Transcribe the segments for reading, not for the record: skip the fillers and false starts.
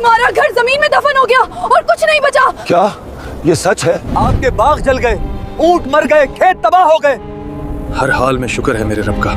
हमारा घर जमीन में दफन हो गया और कुछ नहीं बचा। क्या ये सच है? आपके बाग जल गए, ऊंट मर गए, खेत तबाह हो गए। हर हाल में शुक्र है मेरे रब का।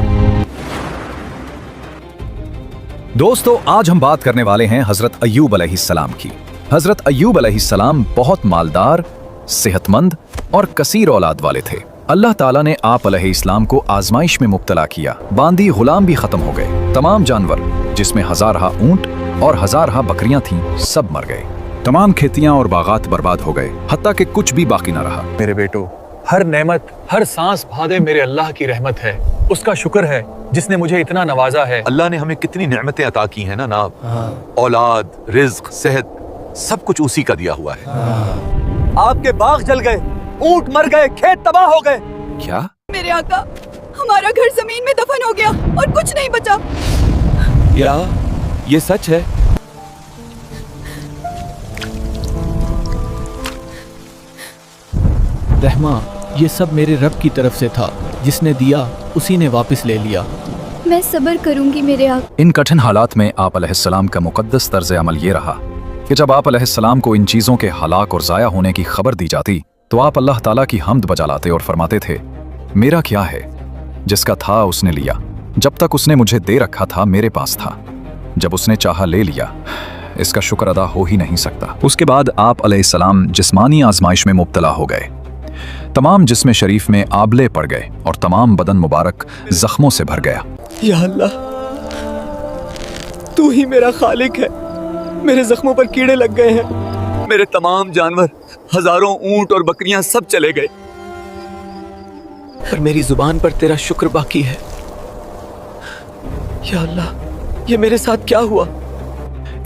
दोस्तों, आज हम बात करने वाले हैं हजरत अय्यूब अलैहिस्सलाम की। हजरत अय्यूब अलैहिस्सलाम बहुत मालदार, सेहतमंद और कसीर औलाद वाले थे। अल्लाह ताला ने आप अलैहिस्सलाम को आजमाइश में मुब्तला किया। बांदी गुलाम भी खत्म हो गए। तमाम जानवर, जिसमें हजारहा ऊंट और हजारहा बकरियां थीं, सब मर गए। तमाम खेतियां और बागात बर्बाद हो गए, हत्ता कि कुछ भी बाकी न रहा। मेरे बेटो, हर नेमत, हर सांस भादे मेरे अल्लाह की रहमत है। उसका शुक्र है जिसने मुझे इतना नवाजा है। अल्लाह ने हमें कितनी नेमतें अता की हैं ना। औलाद, रिज्क, सेहत, सब कुछ उसी का दिया हुआ है। आपके बाग जल गए, ऊंट मर गए, खेत तबाह हो गए। क्या? मेरे आका, हमारा घर जमीन में दफन हो गया और कुछ नहीं बचा। या ये सच है? रहमा, ये सब मेरे रब की तरफ से था। जिसने दिया उसी ने वापस ले लिया। मैं सब्र करूंगी मेरे आका। इन कठिन हालात में आप अलैहिस्सलाम का मुकद्दस तर्ज अमल ये रहा कि जब आप अलैहिस्सलाम को इन चीज़ों के हलाक और ज़ाया होने की खबर दी जाती तो आप अल्लाह ताला की हम्द बजा लाते और फरमाते थे, मेरा क्या है, जिसका था उसने लिया। जब तक उसने मुझे दे रखा था मेरे पास था, जब उसने चाहा ले लिया। इसका शुक्र अदा हो ही नहीं सकता। उसके बाद आप अलैहिस्सलाम जिस्मानी आजमाइश में मुब्तला हो गए। तमाम जिस्म शरीफ में आबले पड़ गए और तमाम बदन मुबारक जख्मों से भर गया। या अल्लाह, तू ही मेरा खालिक है। मेरे जख्मों पर कीड़े लग गए हैं। मेरे तमाम जानवर, हजारों ऊंट और बकरियां सब चले गए, पर मेरी जुबान पर तेरा शुक्र बाकी है। या अल्लाह, ये मेरे साथ क्या हुआ?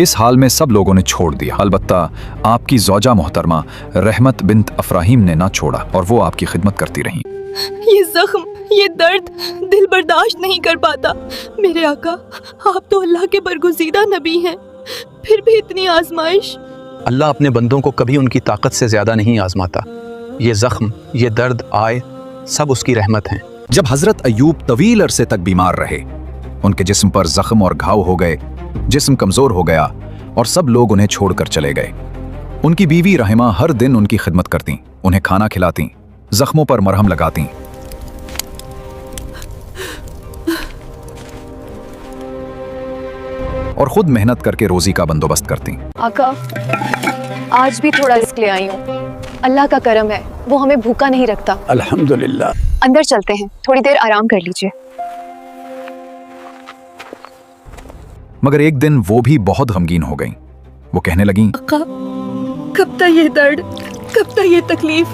इस हाल में सब लोगों ने छोड़ दिया, अलबत्ता आपकी ज़ौजा मोहतरमा रहमत बिन्त अफराहीम ने ना छोड़ा और वो आपकी खिदमत करती रहीं। ये जख्म, ये दर्द दिल बर्दाश्त नहीं कर पाता। मेरे आका, आप तो अल्लाह के बरगुज़ीदा नबी हैं, फिर भी इतनी आजमाइश। अल्लाह अपने बंदों को कभी उनकी ताकत से ज्यादा नहीं आजमाता। ये जख्म, ये दर्द आए, सब उसकी रहमत हैं। जब हजरत अय्यूब तवील अरसे तक बीमार रहे, उनके जिस्म पर जख्म और घाव हो गए, जिस्म कमजोर हो गया और सब लोग उन्हें छोड़कर चले गए। उनकी बीवी रहमा हर दिन उनकी खिदमत करती, उन्हें खाना खिलाती, जख्मों पर मरहम लगाती। और खुद मेहनत करके रोजी का बंदोबस्त करती। आका, आज भी थोड़ा रिस्क ले आई हूँ। अल्लाह का करम है, वो हमें भूखा नहीं रखता। अल्हम्दुलिल्लाह। अंदर चलते हैं, थोड़ी देर आराम कर लीजिए। मगर एक दिन वो भी बहुत गमगीन हो गईं। वो कहने लगीं, आका, कब तक ये दर्द, कब तक ये तकलीफ?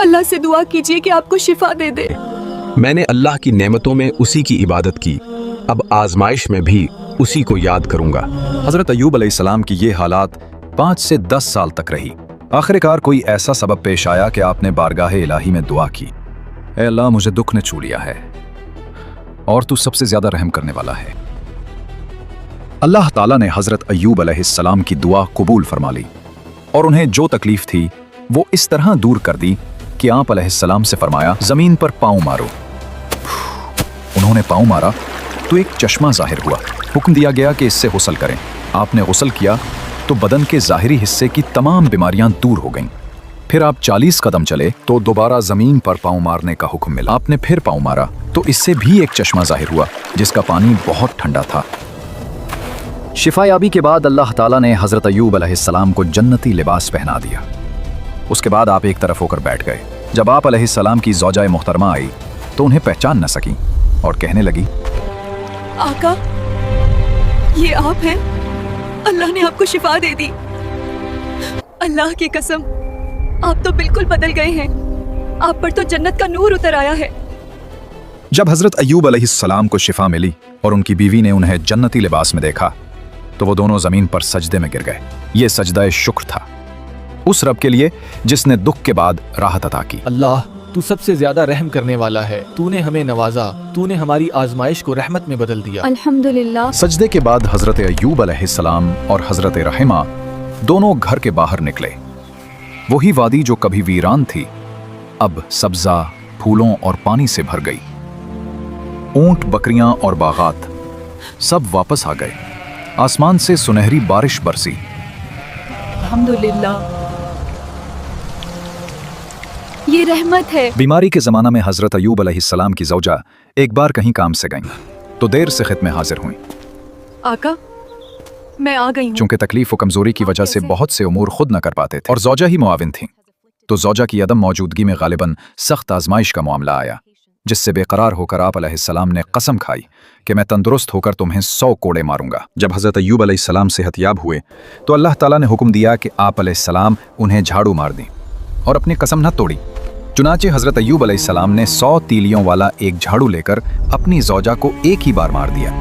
अल्लाह से दुआ कीजिए कि आपको शिफा दे दे। मैंने अल्लाह की नेमतों में उसी की इबादत की, अब आजमाइश में भी उसी को याद करूंगा। हजरत अय्यूब अलैहिस्सलाम की ये हालात 5 से 10 साल तक रही। आखिरकार कोई ऐसा सबब पेश आया कि आपने बारगाह इलाही में दुआ की, ऐ अल्लाह, मुझे दुख ने छू लिया है और तू सबसे ज्यादा रहम करने वाला है। अल्लाह ताला ने हजरत अय्यूब अलैहिस्सलाम की दुआ कबूल फरमा ली और उन्हें जो तकलीफ थी वो इस तरह दूर कर दी कि आप अलैहिस्सलाम से फरमाया, जमीन पर पांव मारो। उन्होंने पांव मारा तो एक चश्मा जाहिर हुआ। हुक्म दिया गया कि इससे गुस्ल करें। आपने गुस्ल किया तो बदन के ज़ाहिरी हिस्से की तमाम बीमारियां दूर हो गईं। फिर आप 40 कदम चले तो दोबारा जमीन पर पांव मारने का हुक्म मिला। आपने फिर पांव मारा तो इससे भी एक चश्मा जाहिर हुआ जिसका पानी बहुत ठंडा था। शिफायाबी के बाद अल्लाह ताला ने हजरत अय्यूब अलैहिस्सलाम को जन्नती लिबास पहना दिया। उसके बाद आप एक तरफ होकर बैठ गए। जब आप अलैहिस्सलाम की ज़ौजा मोहतरमा आई तो उन्हें पहचान न सकी और कहने लगी, आका, ये आप हैं? अल्लाह ने आपको शिफा दे दी। अल्लाह की कसम, आप तो बिल्कुल बदल गए हैं। आप पर तो जन्नत का नूर उतर आया है। जब हजरत अय्यूब अलैहिस्सलाम को शिफा मिली और उनकी बीवी ने उन्हें जन्नती लिबास में देखा तो वो दोनों जमीन पर सजदे में गिर गए। ये सजदा शुक्र था उस रब के लिए जिसने दुख के बाद राहत अता की। अल्लाह, तू सबसे ज्यादा रहम करने वाला है। तूने हमें नवाजा, तूने हमारी आजमाइश को रहमत में बदल दिया। अल्हम्दुलिल्लाह। सजदे के बाद हजरत अय्यूब अलैहिस्सलाम और हजरत रहमा दोनों घर के बाहर निकले। वही वादी जो कभी वीरान थी अब सब्जा, फूलों और पानी से भर गई। ऊंट, बकरियां और बागात सब वापस आ गए। आसमान से सुनहरी बारिश बरसी अल्हम्दुलिल्लाह, ये रहमत है। बीमारी के ज़माना में हज़रत अय्यूब अलैहिस्सलाम की ज़ौजा एक बार कहीं काम से गईं तो देर से खित में हाजिर हुईं। आका, मैं आ गई हूँ। चूंकि तकलीफ व कमजोरी की वजह से बहुत से उमूर खुद न कर पाते थे और ज़ौजा ही मुआविन थीं, तो ज़ौजा की अदम मौजूदगी में गालिबन सख्त आजमाइश का मामला आया, जिससे बेकरार होकर आप अलैहिस्सलाम ने कसम खाई कि मैं तंदुरुस्त होकर तुम्हें 100 कोड़े मारूंगा। जब हज़रत अय्यूब अलैहिस्सलाम सेहतयाब हुए तो अल्लाह ताला ने हुक्म दिया कि आप अलैहिस्सलाम उन्हें झाड़ू मार दें और अपनी कसम न तोड़ी। चुनाचे हज़रत अय्यूब अलैहिस्सलाम ने 100 तीलियों वाला एक झाड़ू लेकर अपनी ज़ौजा को एक ही बार मार दिया।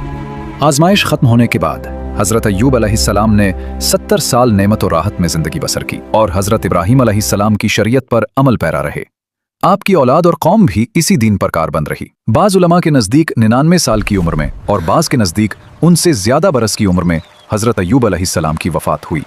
आजमाइश खत्म होने के बाद हज़रत अय्यूब अलैहिस्सलाम ने 70 साल नेमत और राहत में ज़िंदगी बसर की और हज़रत इब्राहीम अलैहिस्सलाम की शरीयत पर अमल पैरा रहे। आपकी औलाद और कौम भी इसी दीन पर कारबंद रही। बाज़ उलमा के नज़दीक 99 साल की उम्र में और बाज़ के नज़दीक उनसे ज़्यादा बरस की उम्र में हज़रत अय्यूब अलैहिस्सलाम की वफ़ात हुई।